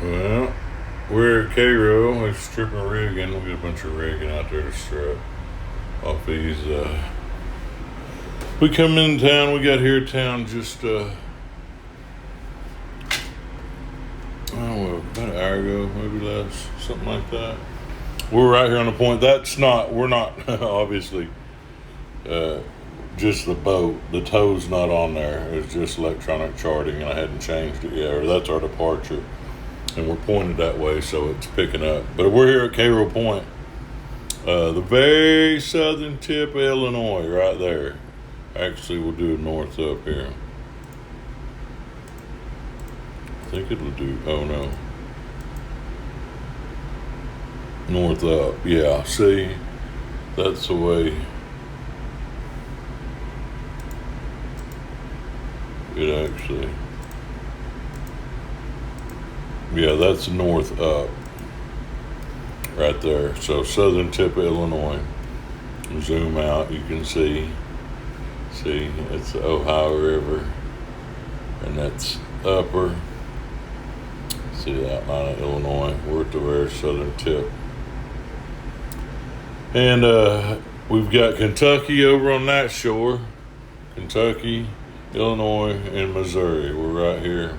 Well, we're at Cairo. We're stripping rigging. We got a bunch of rigging out there to strip off these. We come in town. We got here town just about an hour ago, maybe less, something like that. We're right here on the point. We're not obviously just the boat. The tow's not on there. It's just electronic charting, and I hadn't changed it yet. Or that's our departure, and we're pointed that way, so it's picking up. But we're here at Cairo Point, the very southern tip of Illinois, right there. Actually, we'll do it north up here. I think it'll do. Oh no. North up, yeah. See, that's the way it actually. Yeah, that's north up, right there. So southern tip of Illinois. Zoom out, you can see. See, it's the Ohio River, and that's upper. See the outline of Illinois. We're at the very southern tip. And we've got Kentucky over on that shore. Kentucky, Illinois, and Missouri. We're right here.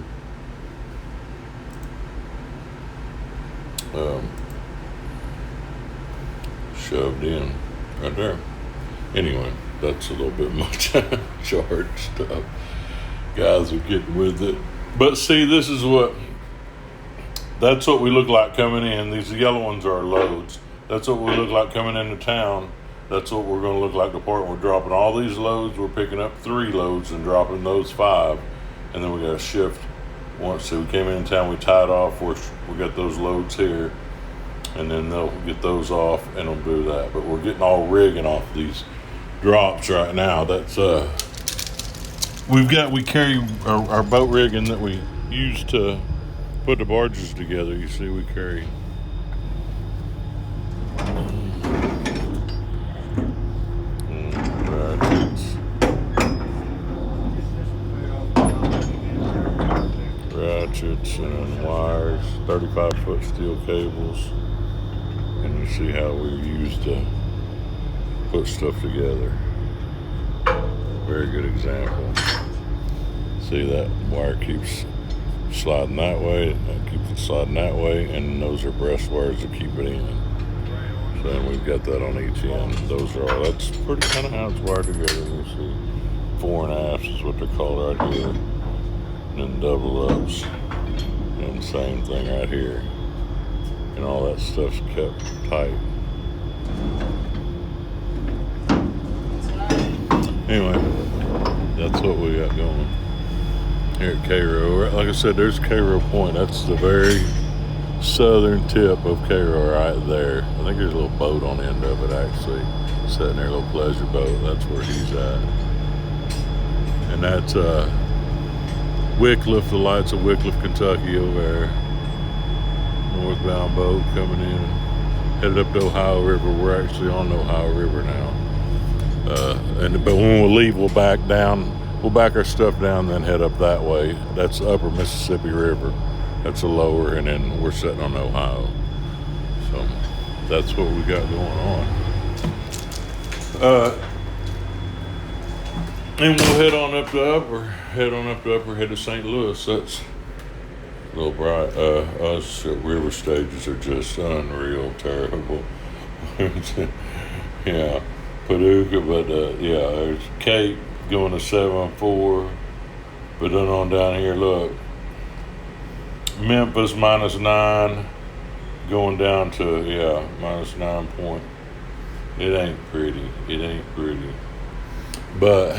Shoved in right there. Anyway, that's a little bit much chart stuff. Guys are getting with it. But see, that's what we look like coming in. These yellow ones are our loads. That's what we look like coming into town. That's what we're going to look like departing. We're dropping all these loads. We're picking up 3 loads and dropping those 5. And then we got to shift. Once we came in town, we tied off. We got those loads here. And then they'll get those off and they'll do that. But we're getting all rigging off these drops right now. That's we carry our boat rigging that we use to put the barges together. You see, we carry ratchets and wires, 35-foot steel cables, and you see how we use to put stuff together. Very good example. See, that wire keeps sliding that way, that keeps it sliding that way, and those are breast wires to keep it in. So then we've got that on each end. That's pretty kind of how it's wired together. You see, 4.5 is what they're called right here. And then double ups. And same thing right here. And all that stuff's kept tight. Anyway, that's what we got going here at Cairo. Like I said, there's Cairo Point. That's the very southern tip of Cairo right there. I think there's a little boat on the end of it, actually. Sitting there, a little pleasure boat. That's where he's at. And that's Wickliffe, the lights of Wickliffe, Kentucky over there. Northbound boat coming in. Headed up the Ohio River. We're actually on the Ohio River now. But when we leave, we'll back down. We'll back our stuff down, then head up that way. That's the upper Mississippi River. That's the lower, and then we're sitting on Ohio. So that's what we got going on. And we'll head up the upper, head to St. Louis. That's a little bright. Us at river stages are just unreal, terrible. Yeah, Paducah, but there's Cape going to 7-4. But then on down here, look, Memphis -9, going down to -9 point. It ain't pretty. But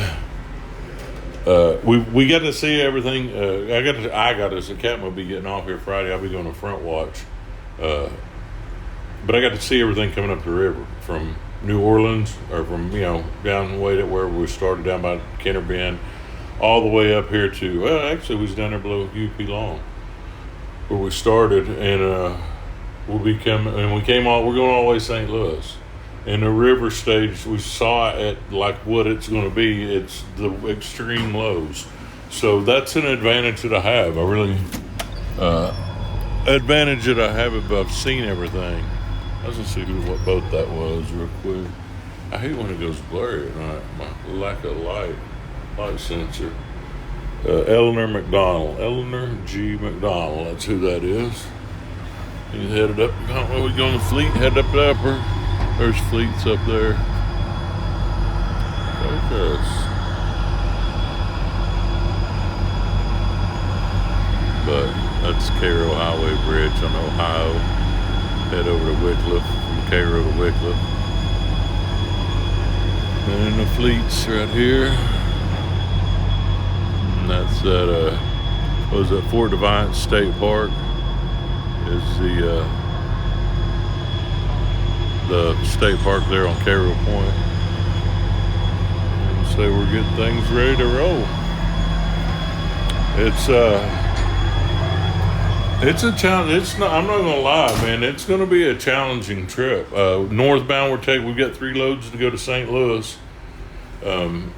we got to see everything. The captain will be getting off here Friday. I'll be going to front watch. But I got to see everything coming up the river from New Orleans, or from down the way to where we started down by Kenner Bend, all the way up here to actually we was down there below UP Long, where we started, and we came all. We're going all the way to St. Louis. And the river stage, we saw it like what it's going to be. It's the extreme lows. So that's an advantage that I have. I really advantage that I have is I've seen everything. I was gonna see what boat that was real quick. I hate when it goes blurry at night. My lack of light sensor. Eleanor G. McDonald. That's who that is. He's headed up. We go on the fleet. Head up the upper. There's fleets up there. Focus. But that's Cairo Highway Bridge on Ohio. Head over to Wycliffe, from Cairo to Wycliffe. And the fleets right here. And that's at Fort Defiance State Park is the state park there on Cairo Point. And so we're getting things ready to roll. It's a challenge. I'm not gonna lie, man. It's gonna be a challenging trip. Northbound, we've got 3 loads to go to St. Louis, and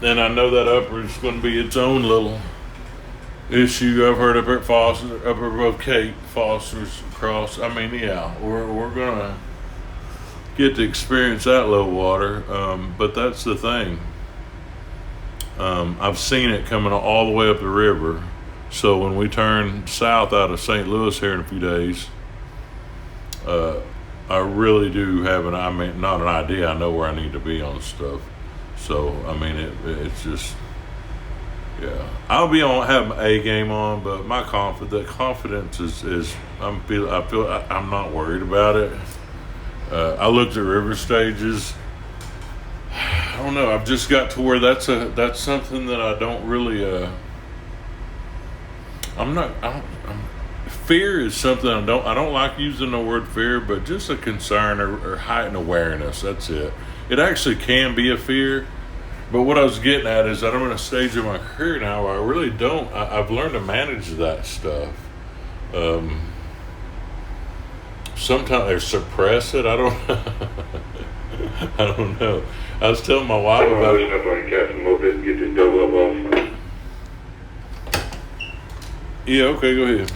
I know that upper is going to be its own little issue. I've heard up at Foster, up above Cape Foster's Cross. I mean, yeah, we're gonna get to experience that low water, but that's the thing. I've seen it coming all the way up the river. So when we turn south out of St. Louis here in a few days, I really do have not an idea. I know where I need to be on stuff. So, I mean, it's just, yeah. I'll be have my A game on, but the confidence is I feel I'm not worried about it. I looked at river stages. I don't know. I've just got to where that's something that I don't really, fear is something I don't like using the word fear, but just a concern or heightened awareness. That's it. It actually can be a fear, but what I was getting at is that I'm in a stage of my career now where I really don't. I've learned to manage that stuff. Sometimes they suppress it. I don't. I don't know. I was telling my wife about it. Up on Captain Mobile, get your double up off. Yeah, okay, go ahead.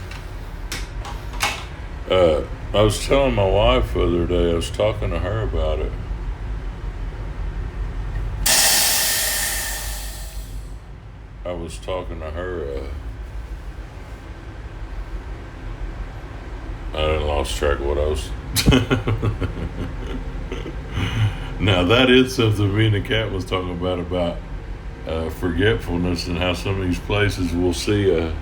I was telling my wife the other day, I was talking to her about it. I was talking to her, I done lost track of what I was. Now that is something me and the cat was talking about forgetfulness and how some of these places will see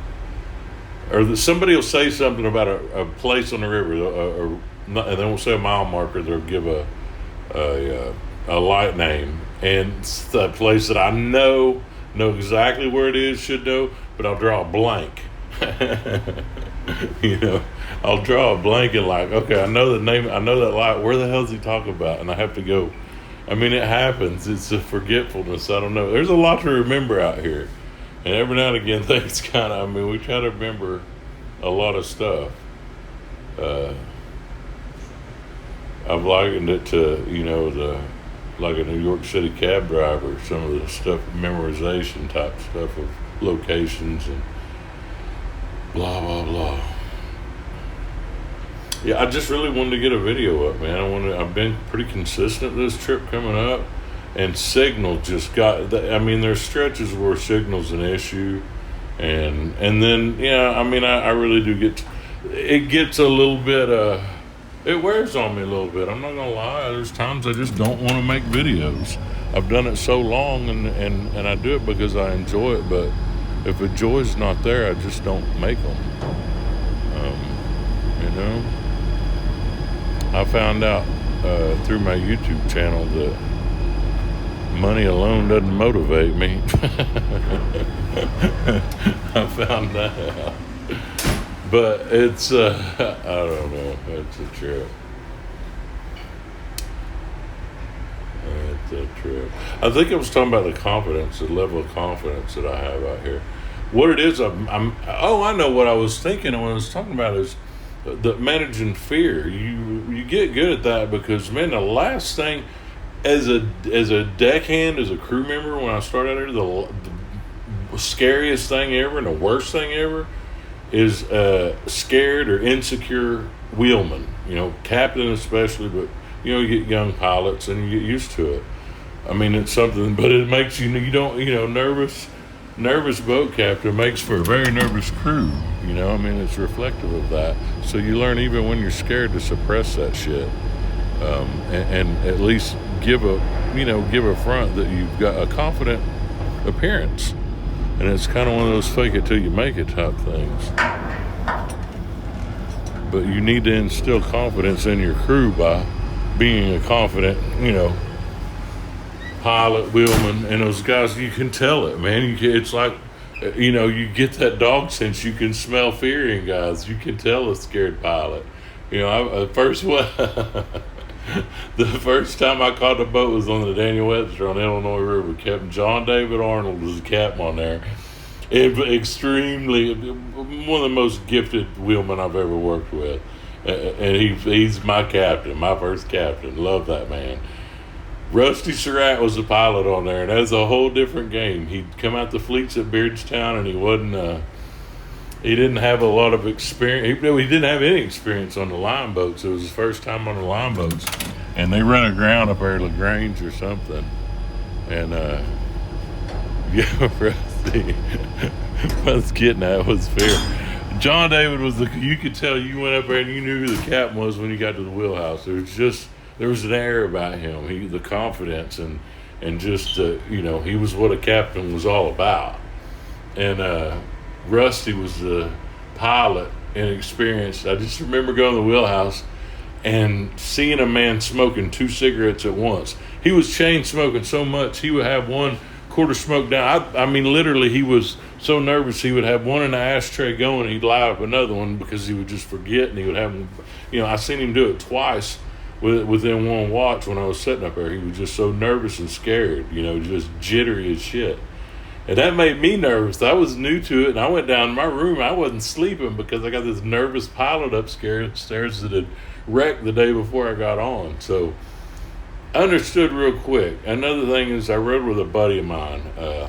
somebody will say something about a place on the river, and they won't say a mile marker. They'll give a light name, and it's the place that I know exactly where it is, should know, but I'll draw a blank. I'll draw a blank and okay, I know the name, I know that light. Where the hell is he talking about? And I have to go. I mean, it happens. It's a forgetfulness. I don't know. There's a lot to remember out here. And every now and again, things we try to remember a lot of stuff. I've likened it to, like a New York City cab driver, some of the stuff, memorization type stuff of locations and blah, blah, blah. Yeah, I just really wanted to get a video up, man. I've been pretty consistent this trip coming up. And signal just there's stretches where signal's an issue, and then I really do it gets a little bit it wears on me a little bit. I'm not gonna lie. There's times I just don't want to make videos. I've done it so long, and I do it because I enjoy it. But if the joy's not there, I just don't make them. I found out through my YouTube channel that money alone doesn't motivate me. I found that out. But it's, I don't know, it's a trip. It's a trip. I think I was talking about the level of confidence that I have out here. What it is, I know what I was thinking and what I was talking about is the managing fear. You get good at that because, man, the last thing, as a deckhand, as a crew member, when I started out here, the scariest thing ever and the worst thing ever is a scared or insecure wheelman, captain especially, but you get young pilots and you get used to it. I mean, it's something, but it makes you don't, nervous boat captain makes for a very nervous crew. I mean, it's reflective of that. So you learn even when you're scared to suppress that shit, and at least give a front that you've got a confident appearance. And it's kind of one of those fake it till you make it type things. But you need to instill confidence in your crew by being a confident, pilot, wheelman, and those guys. You can tell it, man. It's like, you get that dog sense. You can smell fear in guys. You can tell a scared pilot. The first time I caught the boat was on the Daniel Webster on Illinois River. Captain John David Arnold was the captain on there. Extremely, one of the most gifted wheelmen I've ever worked with. And he's my captain, my first captain. Love that man. Rusty Surratt was the pilot on there, and that's a whole different game. He'd come out the fleets at Beardstown, and he wasn't, he didn't have a lot of experience. He didn't have any experience on the line boats. It was his first time on the line boats, and they run aground up there at LaGrange or something. And, Rusty, what I was getting at was fear. John David you could tell you went up there and you knew who the captain was when you got to the wheelhouse. There was an air about him, the confidence, and just, he was what a captain was all about. And Rusty was the pilot and experienced. I just remember going to the wheelhouse and seeing a man smoking 2 cigarettes at once. He was chain smoking so much, he would have one quarter smoke down. I mean, literally, he was so nervous, he would have one in the ashtray going, and he'd light up another one because he would just forget, and he would have, I seen him do it twice within one watch when I was sitting up there. He was just so nervous and scared, just jittery as shit. And that made me nervous. I was new to it, and I went down to my room. I wasn't sleeping because I got this nervous pilot upstairs that had wrecked the day before I got on. So I understood real quick. Another thing is I rode with a buddy of mine. I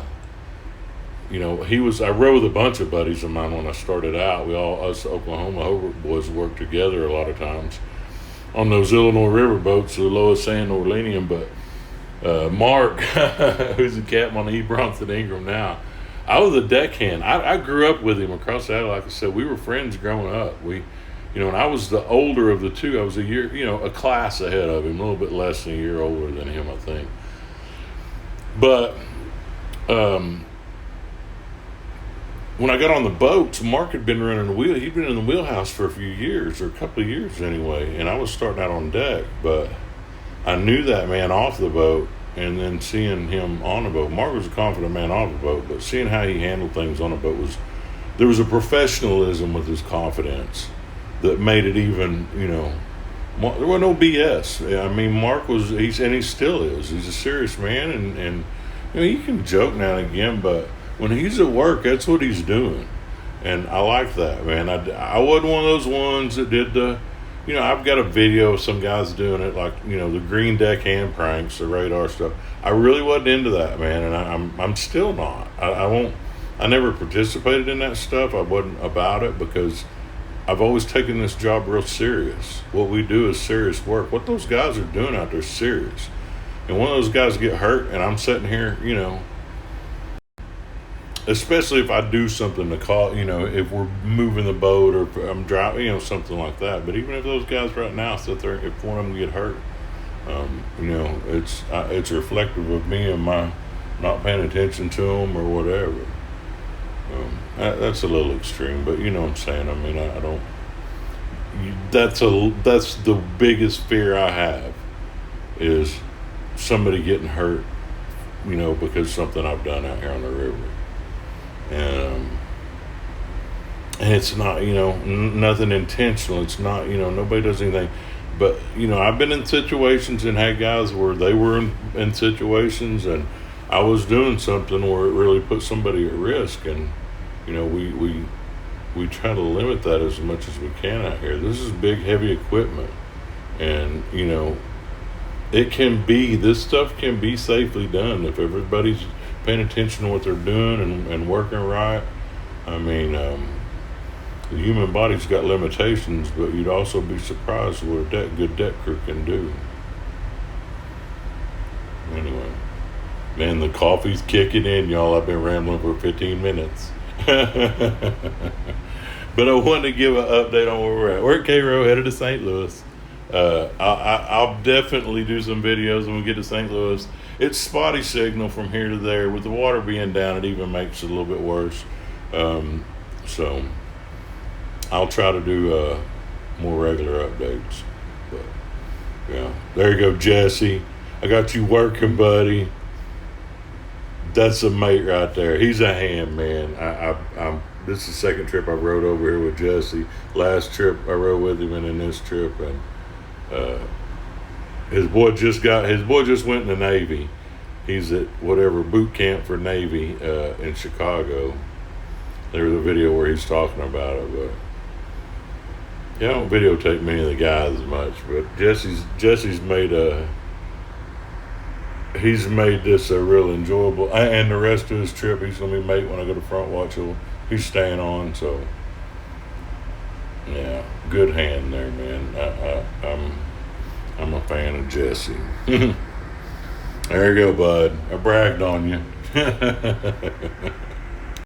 rode with a bunch of buddies of mine when I started out. Us Oklahoma boys worked together a lot of times on those Illinois River boats, the Lois and Orleanian. But Mark, who's the captain on the E. Bronson Ingram now, I was a deckhand. I grew up with him across the alley. Like I said, we were friends growing up. And I was the older of the two. I was a year, a class ahead of him, a little bit less than a year older than him, I think. But when I got on the boats, Mark had been running the wheel. He'd been in the wheelhouse for a few years, or a couple of years anyway, and I was starting out on deck. But I knew that man off the boat, and then seeing him on the boat. Mark was a confident man off the boat, but seeing how he handled things on the boat there was a professionalism with his confidence that made it even, there was no BS. I mean, Mark and he still is. He's a serious man, and he can joke now and again, but when he's at work, that's what he's doing. And I like that, man. I wasn't one of those ones that did I've got a video of some guys doing it, like, the green deck hand pranks, the radar stuff. I really wasn't into that, man, and I'm still not. I never participated in that stuff. I wasn't about it because I've always taken this job real serious. What we do is serious work. What those guys are doing out there is serious. And one of those guys get hurt, and I'm sitting here, especially if I do something to call, if we're moving the boat or if I'm driving, something like that. But even if those guys right now sit there, if one of them get hurt, it's reflective of me and my not paying attention to them or whatever. That's a little extreme, but you know what I'm saying. I mean, I don't. That's the biggest fear I have is somebody getting hurt, because something I've done out here on the river. And it's not, nothing intentional. It's not, nobody does anything. But, I've been in situations and had guys where they were in situations and I was doing something where it really put somebody at risk. And, we try to limit that as much as we can out here. This is big, heavy equipment. And, this stuff can be safely done if everybody's paying attention to what they're doing and working right. I mean, The human body's got limitations, but you'd also be surprised what a good deck crew can do. Anyway, man, the coffee's kicking in, y'all. I've been rambling for 15 minutes. But I wanted to give an update on where we're at. We're at Cairo, headed to St. Louis. I'll definitely do some videos when we get to St. Louis. It's spotty signal from here to there. With the water being down, it even makes it a little bit worse. So I'll try to do more regular updates. But yeah, there you go, Jesse. I got you working, buddy. That's a mate right there. He's a hand, man. I'm. This is the second trip I rode over here with Jesse. Last trip I rode with him, and in this trip, and his boy just went in the Navy. He's at whatever boot camp for Navy in Chicago. There was a video where he's talking about it, but yeah, I don't videotape many of the guys as much. But Jesse's made this a real enjoyable, and the rest of his trip he's gonna be mate when I go to Front Watch. He's staying on, so yeah, good hand there, man. I'm a fan of Jesse. There you go, bud. I bragged on you.